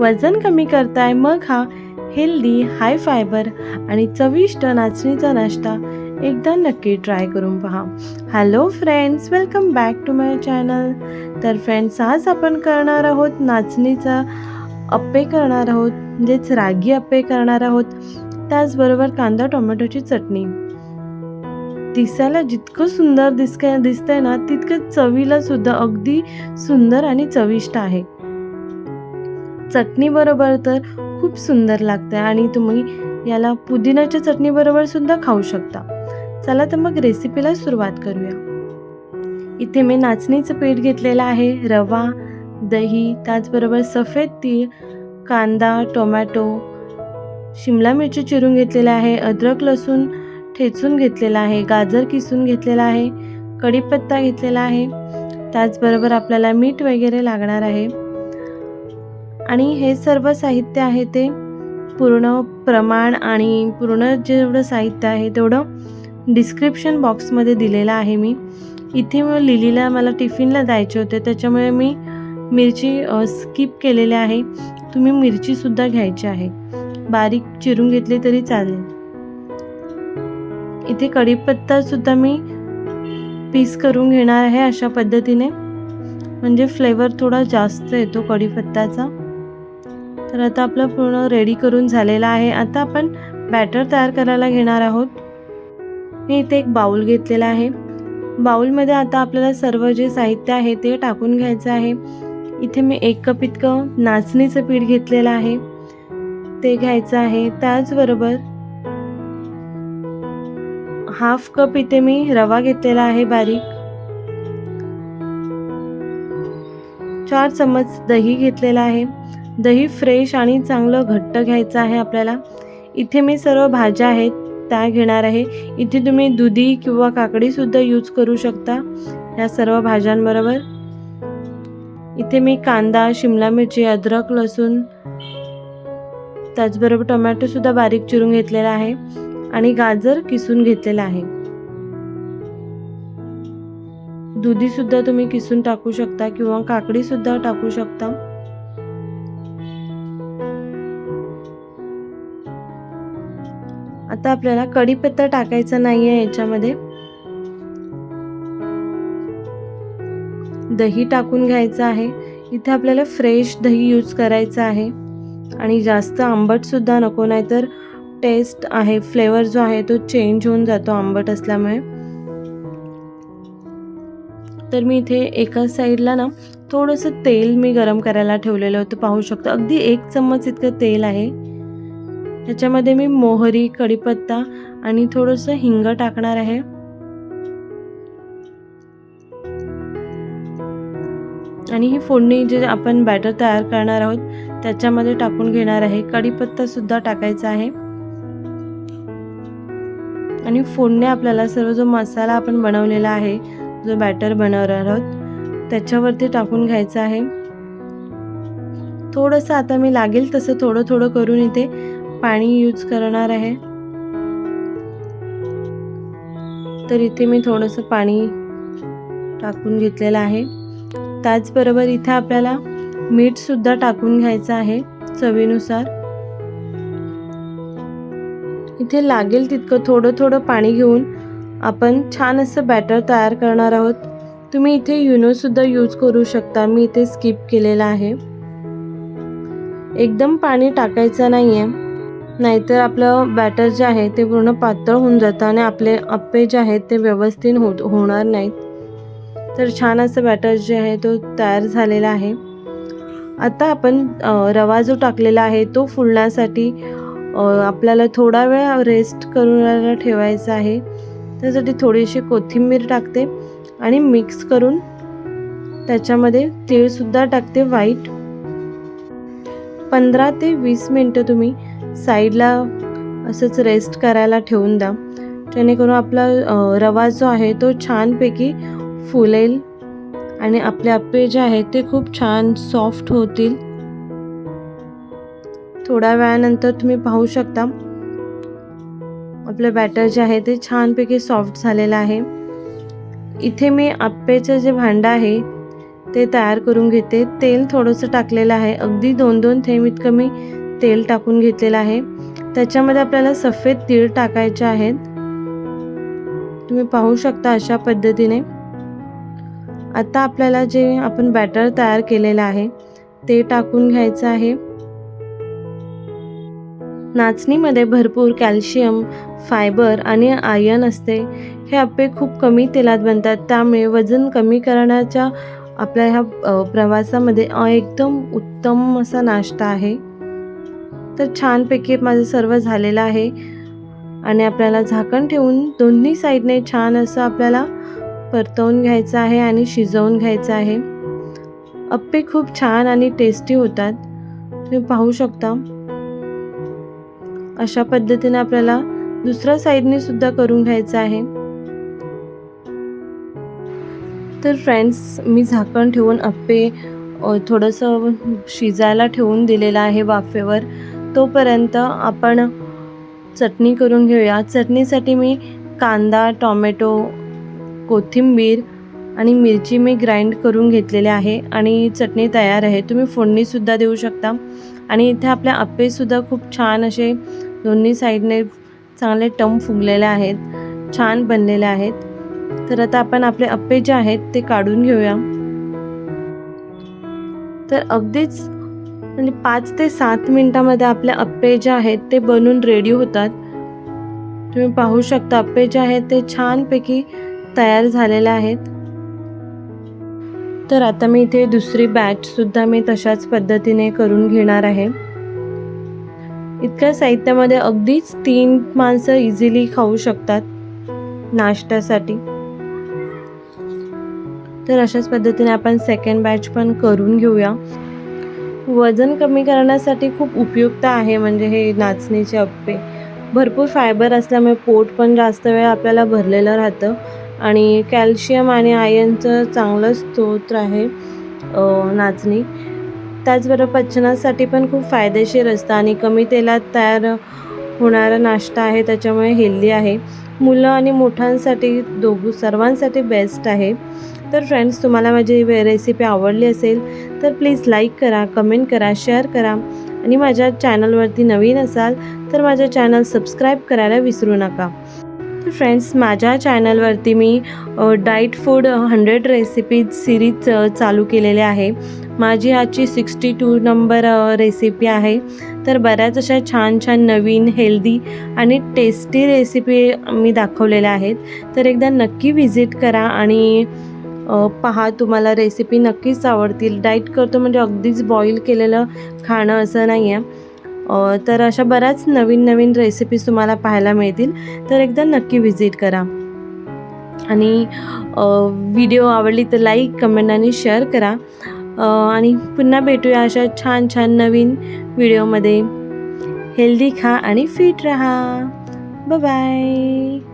वजन कमी करताय, मग हा हेल्दी, हाय फायबर आणि चविष्ट नाचणीचा नाश्ता एकदा नक्की ट्राय करून पहा. Hello friends, welcome back to my channel. तर फ्रेंड्स, आज आपण करणार आहोत नाचणीचा अप्पे करणार आहोत, म्हणजेच रागी अप्पे करणार आहोत. त्याचबरोबर कांदा टोमॅटोची चटणी. दिसायला जितकं सुंदर दिसतंय ना, तितकं चवीला सुद्धा अगदी सुंदर आणि चविष्ट आहे. चटणी बरोबर तर खूप सुंदर लागते आणि तुम्ही याला पुदिन्याच्या चटणी बरोबर सुद्धा खाऊ शकता. चला तर मग रेसिपीला सुरुवात करूया. इथे मी नाचणीचं पीठ घेतलेलं आहे, रवा, दही, त्याचबरोबर सफेद तीळ, कांदा, टोमॅटो, शिमला मिरची चिरून घेतलेला आहे, अद्रक लसूण ठेचून घेतलेला आहे, गाजर किसून घेतलेला आहे, कढीपत्ता घेतलेला आहे. त्याचबरोबर आपल्याला मीठ वगैरे लागणार आहे आणि हे सर्व साहित्य आहे ते पूर्ण प्रमाण आणि पूर्ण जेवढं साहित्य आहे तेवढं डिस्क्रिप्शन बॉक्समध्ये दिलेलं आहे. मी इथे लिलीला मला टिफिनला द्यायचे होते, त्याच्यामुळे मी मिरची स्किप केलेली आहे. तुम्ही मिरचीसुद्धा घ्यायची आहे, बारीक चिरून घेतली तरी चालेल. इथे कढीपत्तासुद्धा मी पीस करून घेणार आहे अशा पद्धतीने, म्हणजे फ्लेवर थोडा जास्त येतो कढीपत्त्याचा. तर आता आपलं पूर्ण रेडी करून झालेला आहे. आता आपण बॅटर तयार करायला घेणार आहोत. मी इथे एक बाउल घेतलेला आहे. बाउलमध्ये आता आपल्याला सर्व जे साहित्य आहे ते टाकून घ्यायचं आहे. इथे मी 1 कप इतकं नाचणीचं पीठ घेतलेलं आहे, ते घ्यायचं आहे. त्याचबरोबर हाफ कप इथे मी रवा घेतलेला आहे बारीक. 4 चम्मच दही घेतलेला आहे. दही फ्रेश आणि चांगलं घट्ट घ्यायचं आहे आपल्याला. इथे मी सर्व भाज्या आहेत त्या घेणार आहे. इथे तुम्ही दुधी किंवा काकडीसुद्धा यूज करू शकता या सर्व भाज्यांबरोबर. इथे मी कांदा, शिमला मिरची, अद्रक लसूण, त्याचबरोबर टोमॅटोसुद्धा बारीक चिरून घेतलेला आहे आणि गाजर किसून घेतलेला आहे. दुधीसुद्धा तुम्ही किसून टाकू शकता किंवा काकडीसुद्धा टाकू शकता. आता आपल्याला कढीपत्ता टाकायचा नाहीये याच्यामध्ये. दही टाकून घ्यायचं आहे. इथे आपल्याला फ्रेश दही यूज करायचं आहे आणि जास्त आंबट सुद्धा नको, नाहीतर टेस्ट आहे, फ्लेवर जो आहे तो चेंज होऊन जातो आंबट असल्यामुळे. तर मी इथे एका साईडला ना थोडंसं तेल मी गरम करायला ठेवलेलं होतं, पाहू शकतो. अगदी 1 चम्मच इतकं तेल आहे. त्याच्यामध्ये मी मोहरी, कढीपत्ता आणि थोडंसं हिंग टाकणार आहे. आणि ही फोडणी जे आपण बॅटर तयार करणार आहोत त्याच्यामध्ये टाकून घेणार आहे. कढीपत्ता सुद्धा टाकायचा आहे आणि फोडणी आपल्याला सर्व जो मसाला आपण बनवलेला आहे, जो बॅटर बनवणार आहोत त्याच्यावरती टाकून घ्यायचा आहे. थोडंसं आता मी लागेल तसं थोडं थोडं करून इथे पाणी यूज करणार आहे. तर इथे मी थोडंसं पाणी टाकून घेतलेलं आहे. त्याचबरोबर इथे आपल्याला मीठ सुद्धा टाकून घ्यायचं आहे चवीनुसार. इथे लागेल तितकं थोडं थोडं पाणी घेऊन आपण छान असं बॅटर तयार करणार आहोत. तुम्ही इथे युनो सुद्धा यूज करू शकता, मी इथे स्किप केलेला आहे. एकदम पाणी टाकायचं नाहीये, नाहीतर आपलं बॅटर जे आहे ते पूर्ण पातळ होऊन जातं आणि आपले अप्पे जे आहेत ते व्यवस्थित होणार नाहीत. तर छान असं बॅटर जे आहे तो तयार झालेला आहे. आता आपण रवा जो टाकलेला आहे तो फुलण्यासाठी आपल्याला थोडा वेळ रेस्ट करून ठेवायचा आहे. त्यासाठी थोडीशी कोथिंबीर टाकते आणि मिक्स करून त्याच्यामध्ये तीळसुद्धा टाकते व्हाईट. 15 ते 20 मिनटं तुम्ही साईडला असंच रेस्ट करायला ठेवून द्या, जेणेकरून आपला रवा जो आहे तो छानपैकी फुलेल आणि आपले अप्पे जे आहेत ते खूप छान सॉफ्ट होतील. थोड्या वेळानंतर तुम्ही पाहू शकता आपलं बॅटर जे आहे ते छानपैकी सॉफ्ट झालेलं आहे. इथे मी अप्पेचं जे भांडं आहे ते तयार करून घेते. तेल थोडंसं टाकलेलं आहे, अगदी 2-2 थेंब इतकं मी तेल टाकून घेतलेलं आहे. त्याच्यामध्ये आपल्याला सफेद तीळ टाकायचे आहेत. तुम्ही पाहू शकता अशा पद्धतीने. आता आपल्याला जे आपण बॅटर तयार केलेलं आहे ते टाकून घ्यायचं आहे. नाचणीमध्ये भरपूर कॅल्शियम, फायबर आणि आयर्न असते. हे अप्पे खूप कमी तेलात बनतात, त्यामुळे वजन कमी करण्याच्या आपल्या ह्या प्रवासामध्ये एकदम उत्तम असा नाश्ता आहे. तर छानपैकी माझं सर्व झालेलं आहे आणि आपल्याला झाकण ठेवून दोन्ही साईडने छान असं आपल्याला परतवून घ्यायचं आहे आणि शिजवून घ्यायचं आहे. अप्पे खूप छान आणि टेस्टी होतात. तुम्ही पाहू शकता अशा पद्धतीने आपल्याला दुसऱ्या साईडने सुद्धा करून घ्यायचं आहे. तर फ्रेंड्स, मी झाकण ठेवून अप्पे थोडंसं शिजायला ठेवून दिलेलं आहे वाफेवर. तोपर्यंत आपण चटणी करून घेऊया. चटणीसाठी मी कांदा, टोमॅटो, कोथिंबीर आणि मिरची मी ग्राइंड करून घेतलेले आहे आणि चटणी तयार आहे. तुम्ही फोडणीसुद्धा देऊ शकता. आणि इथे आपले अप्पेसुद्धा खूप छान असे दोन्ही साईडने चांगले टम फुगलेले आहेत, छान बनलेले आहेत. तर आता आपण आपले अप्पे जे आहेत ते काढून घेऊया. तर अगदीच म्हणजे 5 ते 7 मिनिटामध्ये आपले अप्पे जे आहेत ते बनून रेडी होतात. तुम्ही पाहू शकता अप्पे जे आहेत ते छानपैकी तयार झालेले आहेत. तर आता मी इथे दुसरी बॅचसुद्धा मी तशाच पद्धतीने करून घेणार आहे. इतक्या साहित्यामध्ये अगदीच 3 माणसं इझिली खाऊ शकतात नाश्त्यासाठी. तर अशाच पद्धतीने आपण सेकंड बॅच पण करून घेऊया. वजन कमी करण्यासाठी खूप उपयुक्त आहे म्हणजे हे नाचणीचे अप्पे. भरपूर फायबर असल्यामुळे पोट पण जास्त वेळ आपल्याला भरलेलं राहतं आणि कॅल्शियम आणि आयर्नचं चांगलं स्तोत्र आहे नाचणी. त्याचबरोबर पचनासाठी पण खूप फायदेशीर असतं आणि कमी तेलात तयार होणारा नाश्ता आहे, त्याच्यामुळे हेल्दी आहे. मुलं आणि मोठ्यांसाठी सर्वांसाठी बेस्ट आहे. तर फ्रेंड्स, तुम्हाला माझी रेसिपी आवडली असेल तर प्लीज लाईक करा, कमेंट करा, शेअर करा आणि माझ्या चॅनलवरती नवीन असाल तर माझ्या चॅनल सबस्क्राईब करायला विसरू नका. तर फ्रेंड्स, माझ्या चॅनलवरती मी डाईट फूड 100 रेसिपीज सिरीज चालू केलेले आहे. माझी आजची 62 नंबर रेसिपी आहे. तर बऱ्याच अशा छान छान नवीन हेल्दी आणि टेस्टी रेसिपी मी दाखवलेल्या आहेत. तर एकदा नक्की व्हिजिट करा आणि पहा, तुम्हाला रेसिपी नक्कीच आवडतील. डाईट करतो म्हणजे अगदीच बॉईल केलेलं खाणं असं नाही आहे. तर अशा बऱ्याच नवीन नवीन रेसिपीज तुम्हाला पाहायला मिळतील. तर एकदा नक्की व्हिजिट करा आणि व्हिडिओ आवडली तर लाईक, कमेंट आणि शेअर करा. आणि पुन्हा भेटूया अशा छान छान नवीन व्हिडिओमध्ये. हेल्दी खा आणि फिट राहा. Bye bye.